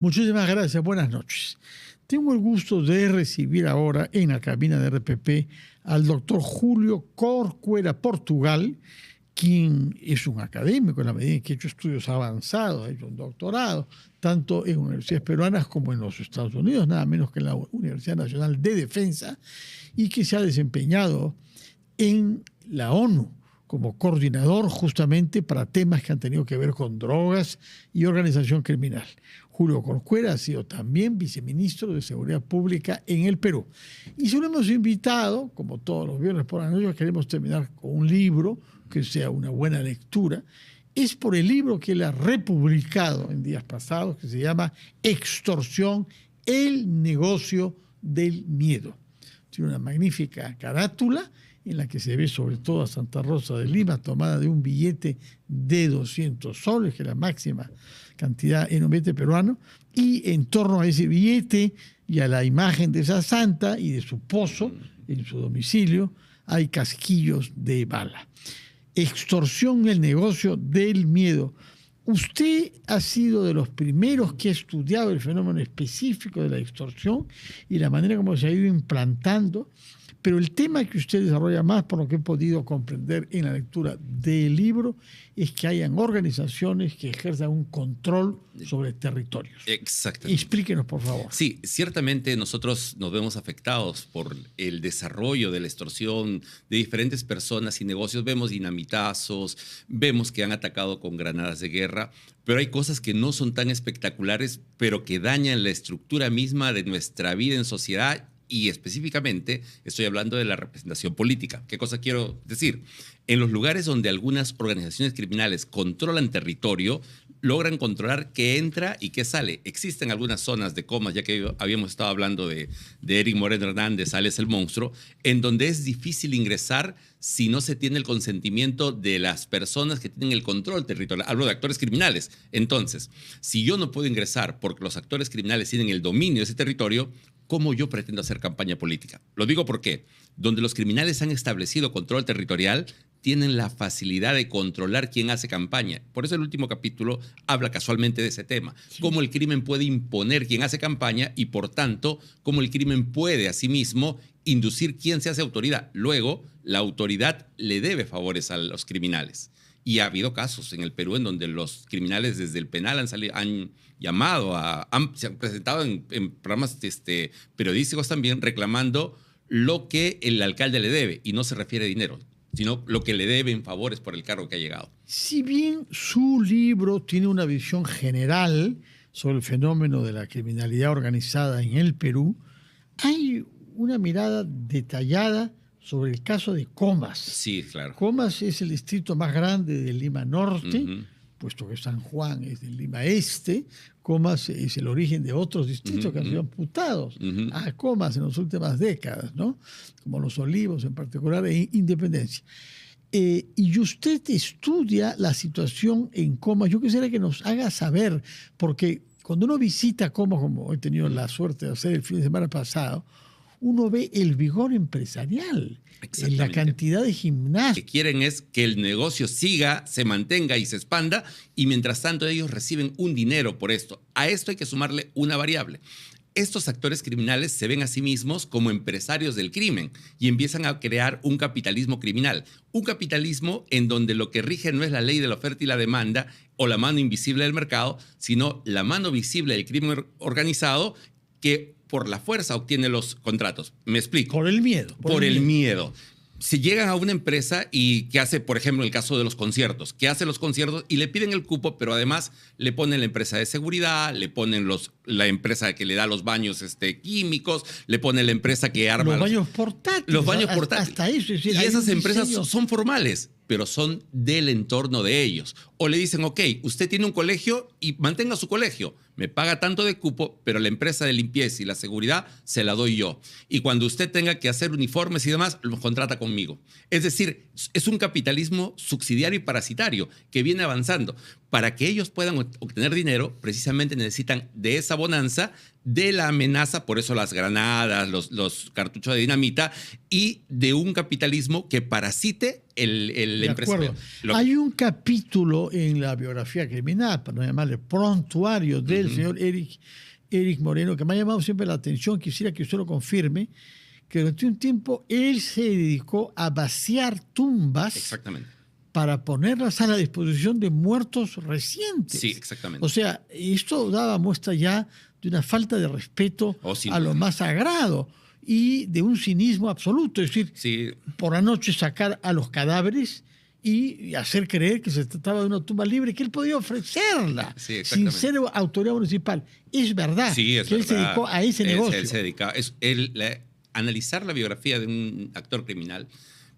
Muchísimas gracias, buenas noches. Tengo el gusto de recibir ahora en la cabina de RPP al doctor Julio Corcuera Portugal, quien es un académico en la medida en que ha hecho estudios avanzados, ha hecho un doctorado, tanto en universidades peruanas como en los Estados Unidos, nada menos que en la Universidad Nacional de Defensa, y que se ha desempeñado en la ONU como coordinador justamente para temas que han tenido que ver con drogas y organización criminal. Julio Corcuera ha sido también viceministro de Seguridad Pública en el Perú. Y se lo hemos invitado, como todos los viernes por la noche, queremos terminar con un libro que sea una buena lectura. Es por el libro que él ha republicado en días pasados, que se llama Extorsión, el negocio del miedo. Tiene una magnífica carátula en la que se ve sobre todo a Santa Rosa de Lima tomada de un billete de 200 soles, que es la máxima cantidad en un billete peruano, y en torno a ese billete y a la imagen de esa santa y de su pozo en su domicilio hay casquillos de bala. Extorsión, el negocio del miedo. Usted ha sido de los primeros que ha estudiado el fenómeno específico de la extorsión y la manera como se ha ido implantando, pero el tema que usted desarrolla más, por lo que he podido comprender en la lectura del libro, es que hayan organizaciones que ejerzan un control sobre territorios. Exactamente. Explíquenos, por favor. Sí, ciertamente nosotros nos vemos afectados por el desarrollo de la extorsión de diferentes personas y negocios. Vemos dinamitazos, vemos que han atacado con granadas de guerra, pero hay cosas que no son tan espectaculares, pero que dañan la estructura misma de nuestra vida en sociedad. Y específicamente estoy hablando de la representación política. ¿Qué cosa quiero decir? En los lugares donde algunas organizaciones criminales controlan territorio, logran controlar qué entra y qué sale. Existen algunas zonas de comas, ya que habíamos estado hablando de Eric Moreno Hernández, alias El Monstruo, en donde es difícil ingresar si no se tiene el consentimiento de las personas que tienen el control territorial. Hablo de actores criminales. Entonces, si yo no puedo ingresar porque los actores criminales tienen el dominio de ese territorio, ¿cómo yo pretendo hacer campaña política? Lo digo porque donde los criminales han establecido control territorial, tienen la facilidad de controlar quién hace campaña. Por eso el último capítulo habla casualmente de ese tema. Sí. Cómo el crimen puede imponer quién hace campaña y, por tanto, cómo el crimen puede, asimismo, inducir quién se hace autoridad. Luego, la autoridad le debe favores a los criminales. Y ha habido casos en el Perú en donde los criminales desde el penal han llamado, se han presentado en programas periodísticos también reclamando lo que el alcalde le debe. Y no se refiere a dinero, sino lo que le debe en favores por el cargo que ha llegado. Si bien su libro tiene una visión general sobre el fenómeno de la criminalidad organizada en el Perú, hay una mirada detallada sobre el caso de Comas. Sí, claro. Comas es el distrito más grande de Lima Norte, puesto que San Juan es de Lima Este. Comas es el origen de otros distritos que han sido amputados a Comas en las últimas décadas, ¿no? Como Los Olivos en particular e Independencia. Y usted estudia la situación en Comas. Yo quisiera que nos haga saber, porque cuando uno visita Comas, como he tenido la suerte de hacer el fin de semana pasado, uno ve el vigor empresarial, la cantidad de gimnasios. Lo que quieren es que el negocio siga, se mantenga y se expanda, y mientras tanto ellos reciben un dinero por esto. A esto hay que sumarle una variable. Estos actores criminales se ven a sí mismos como empresarios del crimen y empiezan a crear un capitalismo criminal. Un capitalismo en donde lo que rige no es la ley de la oferta y la demanda o la mano invisible del mercado, sino la mano visible del crimen organizado que por la fuerza obtiene los contratos. Me explico. Por el miedo. Por el miedo. Si llegan a una empresa y que hace, por ejemplo, el caso de los conciertos, que hace los conciertos y le piden el cupo, pero además le ponen la empresa de seguridad, le ponen la empresa que le da los baños químicos, le ponen la empresa que arma... Los baños portátiles. Los baños portátiles. Hasta eso. Es decir, y esas empresas son formales, pero son del entorno de ellos. O le dicen, ok, usted tiene un colegio y mantenga su colegio. Me paga tanto de cupo, pero la empresa de limpieza y la seguridad se la doy yo. Y cuando usted tenga que hacer uniformes y demás, los contrata conmigo. Es decir, es un capitalismo subsidiario y parasitario que viene avanzando. para que ellos puedan obtener dinero, precisamente necesitan de esa bonanza, de la amenaza, por eso las granadas, los cartuchos de dinamita, y de un capitalismo que parasite el empresario. Hay un capítulo en la biografía criminal, para no llamarle prontuario, del señor Eric Moreno, que me ha llamado siempre la atención, quisiera que usted lo confirme, que durante un tiempo él se dedicó a vaciar tumbas. Exactamente. Para ponerlas a la disposición de muertos recientes. Sí, exactamente. O sea, esto daba muestra ya de una falta de respeto a lo más sagrado y de un cinismo absoluto. Es decir, por la noche sacar a los cadáveres y hacer creer que se trataba de una tumba libre, que él podía ofrecerla sin ser autoridad municipal. Es verdad que él se dedicó a ese negocio. Él se dedicaba. Analizar la biografía de un actor criminal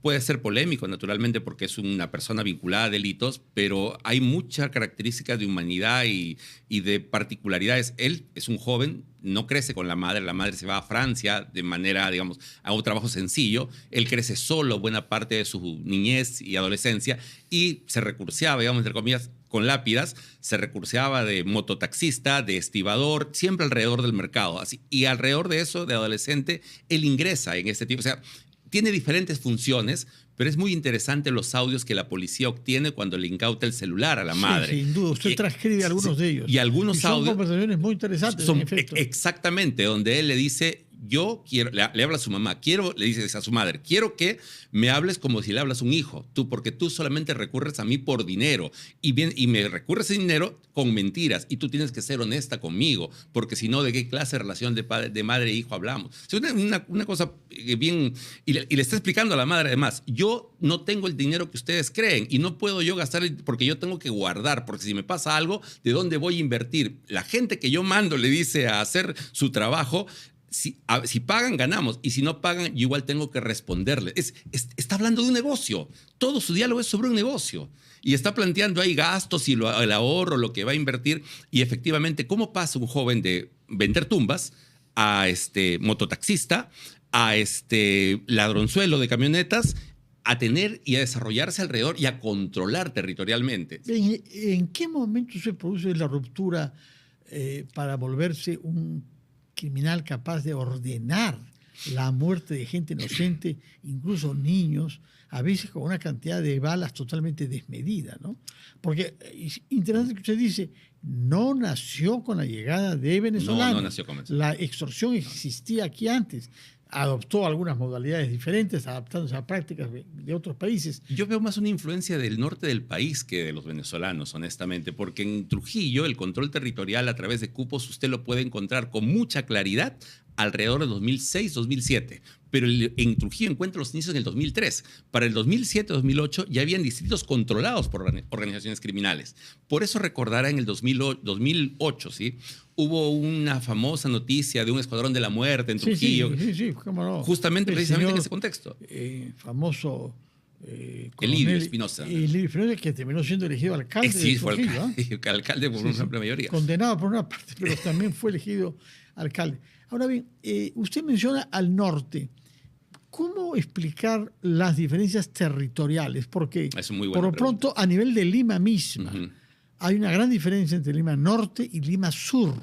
puede ser polémico, naturalmente, porque es una persona vinculada a delitos, pero hay muchas características de humanidad y de particularidades. Él es un joven, no crece con la madre se va a Francia de manera, digamos, a un trabajo sencillo. Él crece solo buena parte de su niñez y adolescencia y se recurseaba, digamos, entre comillas, con lápidas, se recurseaba de mototaxista, de estibador, siempre alrededor del mercado. Así, y alrededor de eso, de adolescente, él ingresa en este tipo, o sea, tiene diferentes funciones, pero es muy interesante los audios que la policía obtiene cuando le incauta el celular a la madre. Sin duda, usted transcribe algunos de ellos. Y algunos son audios... Son conversaciones muy interesantes, en efecto. Exactamente, donde él le dice, yo quiero, le habla a su mamá, le dice a su madre, quiero que me hables como si le hablas a un hijo, porque tú solamente recurres a mí por dinero y me recurres ese dinero con mentiras y tú tienes que ser honesta conmigo, porque si no, ¿de qué clase de relación de madre e hijo hablamos? Es una cosa bien... Y le está explicando a la madre, además, yo no tengo el dinero que ustedes creen y no puedo yo gastar porque yo tengo que guardar, porque si me pasa algo, ¿de dónde voy a invertir? La gente que yo mando le dice a hacer su trabajo... Si pagan, ganamos. Y si no pagan, yo igual tengo que responderle. Está hablando de un negocio. Todo su diálogo es sobre un negocio. Y está planteando ahí gastos y el ahorro, lo que va a invertir. Y efectivamente, ¿cómo pasa un joven de vender tumbas a mototaxista, a ladronzuelo de camionetas, a tener y a desarrollarse alrededor y a controlar territorialmente? ¿En qué momento se produce la ruptura para volverse un criminal capaz de ordenar la muerte de gente inocente, incluso niños, a veces con una cantidad de balas totalmente desmedida, ¿no? Porque es interesante que usted dice, no nació con la llegada de venezolanos. No nació con venezolanos. La extorsión existía aquí antes. Adoptó algunas modalidades diferentes, adaptándose a prácticas de otros países. Yo veo más una influencia del norte del país que de los venezolanos, honestamente, porque en Trujillo el control territorial a través de cupos usted lo puede encontrar con mucha claridad alrededor de 2006-2007, pero en Trujillo encuentra los inicios en el 2003. Para el 2007-2008 ya habían distritos controlados por organizaciones criminales. Por eso recordará en el 2008, ¿sí? Hubo una famosa noticia de un escuadrón de la muerte en Trujillo. Sí, cómo no. Justamente, precisamente en ese contexto. Famoso Elidio Espinosa. Elidio Espinosa, que terminó siendo elegido alcalde de Trujillo. Fue alcalde por una amplia mayoría. Condenado por una parte, pero también fue elegido alcalde. Ahora bien, usted menciona al norte. ¿Cómo explicar las diferencias territoriales? Porque por lo pronto, a nivel de Lima misma, hay una gran diferencia entre Lima Norte y Lima Sur.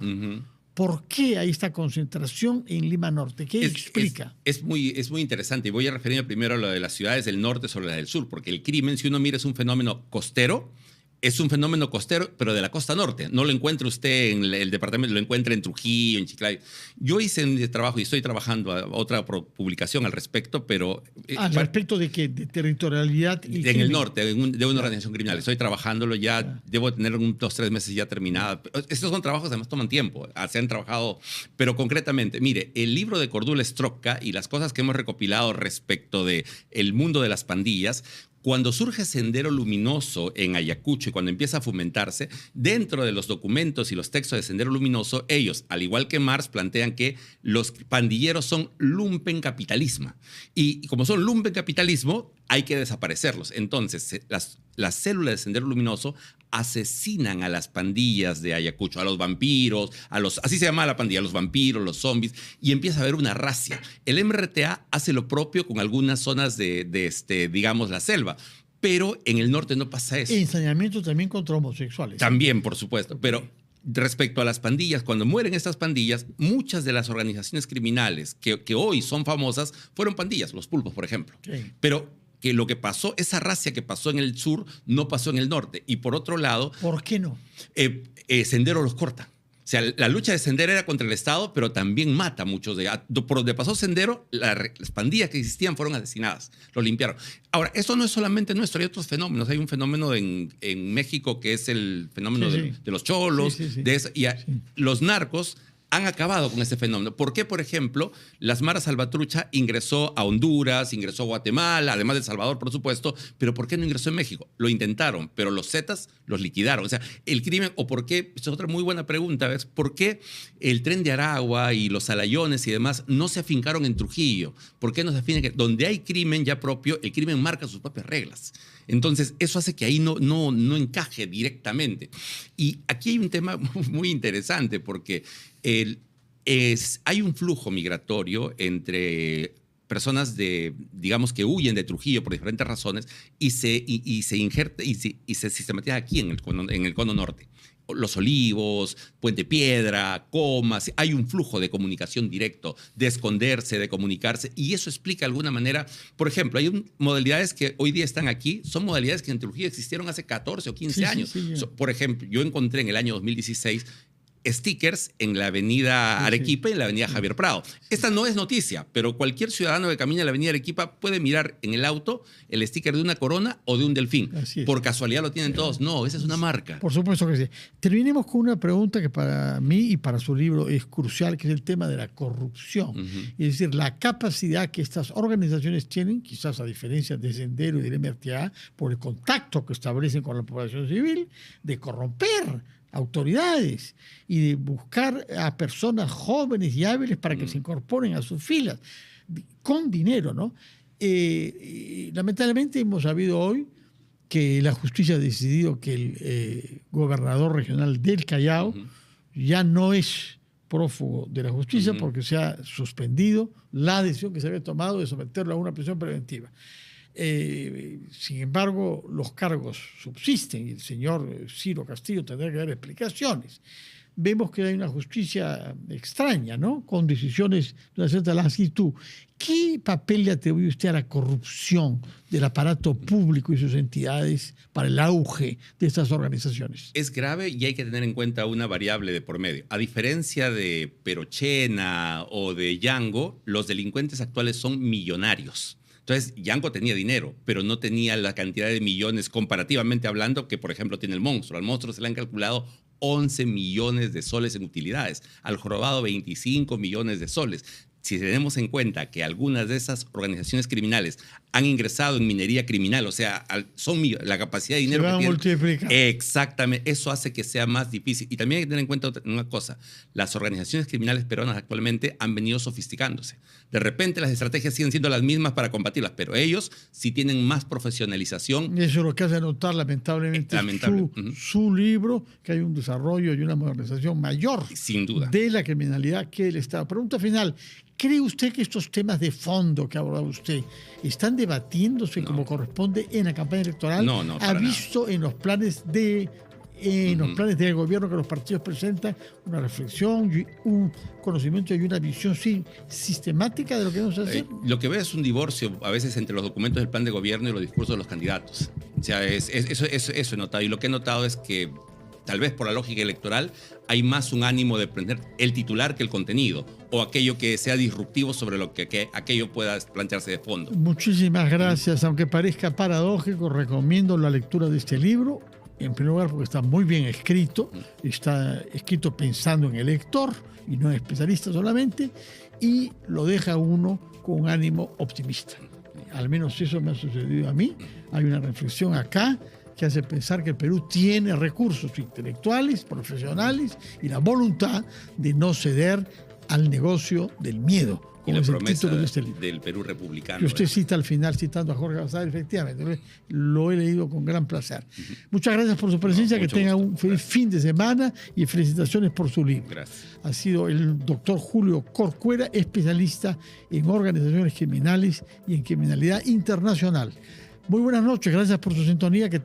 ¿Por qué hay esta concentración en Lima Norte? ¿Qué explica? Es muy interesante. Y voy a referirme primero a lo de las ciudades del norte sobre las del sur, porque el crimen, si uno mira, es un fenómeno costero. Es un fenómeno costero, pero de la costa norte. No lo encuentra usted en el departamento, lo encuentra en Trujillo, en Chiclayo. Yo hice un trabajo y estoy trabajando a otra publicación al respecto, pero... ¿Al respecto de qué? ¿De territorialidad? Y en el norte, de una organización criminal. Estoy trabajándolo ya, debo tener 2 o 3 meses ya terminada. Estos son trabajos que además toman tiempo, se han trabajado, pero concretamente, mire, el libro de Cordula Strocca y las cosas que hemos recopilado respecto de el mundo de las pandillas. Cuando surge Sendero Luminoso en Ayacucho y cuando empieza a fomentarse, dentro de los documentos y los textos de Sendero Luminoso, ellos, al igual que Marx, plantean que los pandilleros son lumpencapitalismo. Y como son lumpencapitalismo, hay que desaparecerlos. Entonces, las células de Sendero Luminoso asesinan a las pandillas de Ayacucho, a los vampiros, así se llama la pandilla, los vampiros, los zombies, y empieza a haber una racia. El MRTA hace lo propio con algunas zonas de digamos, la selva, Pero en el norte no pasa eso. Ensañamiento también contra homosexuales. También, por supuesto. Pero respecto a las pandillas, cuando mueren estas pandillas, muchas de las organizaciones criminales que hoy son famosas fueron pandillas, los pulpos, por ejemplo. Sí. Pero que lo que pasó, esa racia que pasó en el sur, no pasó en el norte. Y por otro lado, ¿por qué no? Sendero los corta. O sea, la lucha de Sendero era contra el Estado, pero también mata a muchos de ellos. Por donde pasó Sendero, las pandillas que existían fueron asesinadas, lo limpiaron. Ahora, esto no es solamente nuestro, hay otros fenómenos. Hay un fenómeno en México que es el fenómeno de los cholos, de eso, y los narcos han acabado con ese fenómeno. ¿Por qué, por ejemplo, las Maras Salvatrucha ingresó a Honduras, ingresó a Guatemala, además de El Salvador, por supuesto, pero ¿por qué no ingresó en México? Lo intentaron, pero los Zetas los liquidaron. O sea, el crimen, o por qué, esta es otra muy buena pregunta, ¿ves? ¿Por qué el Tren de Aragua y los Alayones y demás no se afincaron en Trujillo? ¿Por qué no se afinan? Donde hay crimen ya propio, el crimen marca sus propias reglas. Entonces, eso hace que ahí no encaje directamente. Y aquí hay un tema muy interesante porque hay un flujo migratorio entre personas digamos, que huyen de Trujillo por diferentes razones y se sistematiza aquí en el cono norte. Los Olivos, Puente Piedra, Comas, hay un flujo de comunicación directo, de esconderse, de comunicarse, y eso explica de alguna manera, por ejemplo, hay modalidades que hoy día están aquí, son modalidades que en Trujillo existieron hace 14 o 15 años. Por ejemplo, yo encontré en el año 2016 stickers en la avenida Arequipa y en la avenida Javier Prado. Esta no es noticia, pero cualquier ciudadano que camine a la avenida Arequipa puede mirar en el auto el sticker de una corona o de un delfín. Por casualidad lo tienen todos. No, esa es una marca. Por supuesto que sí. Terminemos con una pregunta que para mí y para su libro es crucial, que es el tema de la corrupción. Es decir, la capacidad que estas organizaciones tienen, quizás a diferencia de Sendero y del MRTA, por el contacto que establecen con la población civil, de corromper autoridades y de buscar a personas jóvenes y hábiles para que se incorporen a sus filas con dinero, ¿no? Lamentablemente hemos sabido hoy que la justicia ha decidido que el gobernador regional del Callao ya no es prófugo de la justicia porque se ha suspendido la decisión que se había tomado de someterlo a una prisión preventiva. Sin embargo, los cargos subsisten y el señor Ciro Castillo tendrá que dar explicaciones. Vemos que hay una justicia extraña, ¿no? Con decisiones de una cierta latitud. ¿Qué papel le atribuye usted a la corrupción del aparato público y sus entidades para el auge de estas organizaciones? Es grave y hay que tener en cuenta una variable de por medio. A diferencia de Perochena o de Yango, los delincuentes actuales son millonarios. Entonces, Yango tenía dinero, pero no tenía la cantidad de millones, comparativamente hablando, que por ejemplo tiene el monstruo. Al monstruo se le han calculado 11 millones de soles en utilidades, al jorobado 25 millones de soles. Si tenemos en cuenta que algunas de esas organizaciones criminales han ingresado en minería criminal, o sea, la capacidad de dinero se va que a multiplicar. Exactamente, eso hace que sea más difícil. Y también hay que tener en cuenta una cosa, las organizaciones criminales peruanas actualmente han venido sofisticándose. De repente las estrategias siguen siendo las mismas para combatirlas, pero ellos sí tienen más profesionalización. Y eso es lo que hace notar lamentablemente su libro, que hay un desarrollo y una modernización mayor sin duda de la criminalidad que el Estado. Pregunta final. ¿Cree usted que estos temas de fondo que ha abordado usted están debatiéndose como corresponde en la campaña electoral? No, ¿Ha visto en los planes los planes del gobierno que los partidos presentan una reflexión, un conocimiento y una visión sistemática de lo que vamos a hacer? Lo que veo es un divorcio a veces entre los documentos del plan de gobierno y los discursos de los candidatos. O sea, eso he notado. Y lo que he notado es que tal vez por la lógica electoral hay más un ánimo de prender el titular que el contenido o aquello que sea disruptivo sobre lo que aquello pueda plantearse de fondo. Muchísimas gracias. Aunque parezca paradójico, recomiendo la lectura de este libro. En primer lugar, porque está muy bien escrito, está escrito pensando en el lector y no en especialista solamente, y lo deja uno con un ánimo optimista. Al menos eso me ha sucedido a mí. Hay una reflexión acá que hace pensar que el Perú tiene recursos intelectuales, profesionales y la voluntad de no ceder al negocio del miedo. Y la promesa del Perú republicano. Que usted cita al final, citando a Jorge Basadre, efectivamente, lo he leído con gran placer. Muchas gracias por su presencia, que tenga un feliz fin de semana y felicitaciones por su libro. Gracias. Ha sido el doctor Julio Corcuera, especialista en organizaciones criminales y en criminalidad internacional. Muy buenas noches, gracias por su sintonía. Que